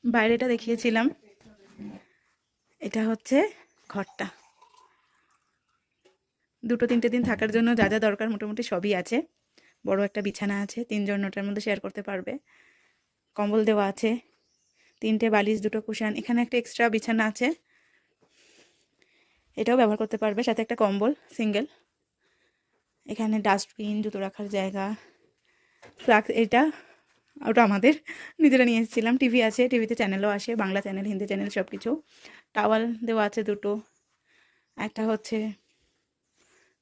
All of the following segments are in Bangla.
বাইরেটা দেখিয়েছিলাম, এটা হচ্ছে ঘরটা। 2-3 দিন থাকার জন্য যা যা দরকার মোটামুটি সবই আছে। বড় একটা বিছানা আছে, 3 জন ওটার মধ্যে শেয়ার করতে পারবে। কম্বল দেওয়া আছে, 3টে বালিশ, 2টো কুশন। এখানে একটা এক্সট্রা বিছানা আছে, এটাও ব্যবহার করতে পারবে, সাথে একটা কম্বল সিঙ্গেল। এখানে ডাস্টবিন, জুতো রাখার জায়গা, ফ্লাক্স, এটা ওটা আমাদের নিজেরা নিয়ে এসেছিলাম। টিভি আছে, টিভিতে চ্যানেলও আসে, বাংলা চ্যানেল, হিন্দি চ্যানেল সব কিছু। টাওয়াল দেওয়া আছে 2টো। একটা হচ্ছে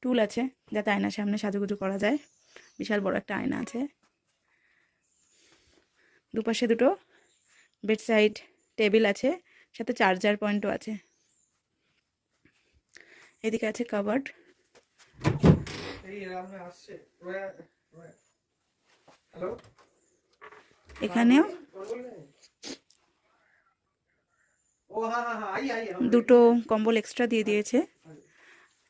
টুল আছে, যাতে আয়নার সামনে সাজুগুজু করা যায়। বিশাল বড় একটা আয়না আছে। দুপাশে 2টো বেড সাইড টেবিল আছে, সাথে চার্জার পয়েন্টও আছে। এদিকে আছে কাবার্ড। এখানেও 2টো কম্বল এক্সট্রা দিয়ে দিয়েছে।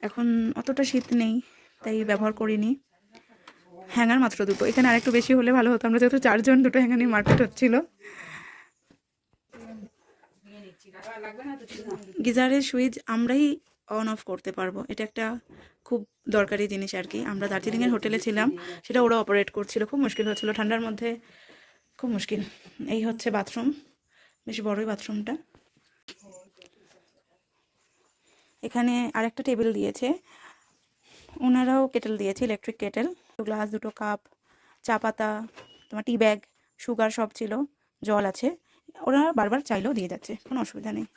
এখন অতটা শীত নেই, তাই ব্যবহার করিনি। হ্যাঙ্গার মাত্র 2টো। এখানে আরেকটু বেশি হলে ভালো হতো, আমরা যেহেতু 4 জন, 2টো হ্যাঙ্গার নিয়ে মার্কেট হচ্ছিল। গিজারের সুইচ আমরাই অন অফ করতে পারবো, এটা একটা খুব দরকারি জিনিস আর কি। আমরা দার্জিলিংয়ের হোটেলে ছিলাম, সেটা ওরা অপারেট করছিল, খুব মুশকিল হচ্ছিল ঠান্ডার মধ্যে, খুব মুশকিল। এই হচ্ছে বাথরুম, বেশ বড়ই বাথরুমটা। এখানে আরেকটা টেবিল দিয়েছে, ওনারাও কেটেল দিয়েছে, ইলেকট্রিক কেটেল। গ্লাস, 2টো কাপ, চা পাতা, তোমার টি ব্যাগ, সুগার সব ছিল, জল আছে। ওরা বারবার চাইলেও দিয়ে যাচ্ছে, কোনো অসুবিধা নেই।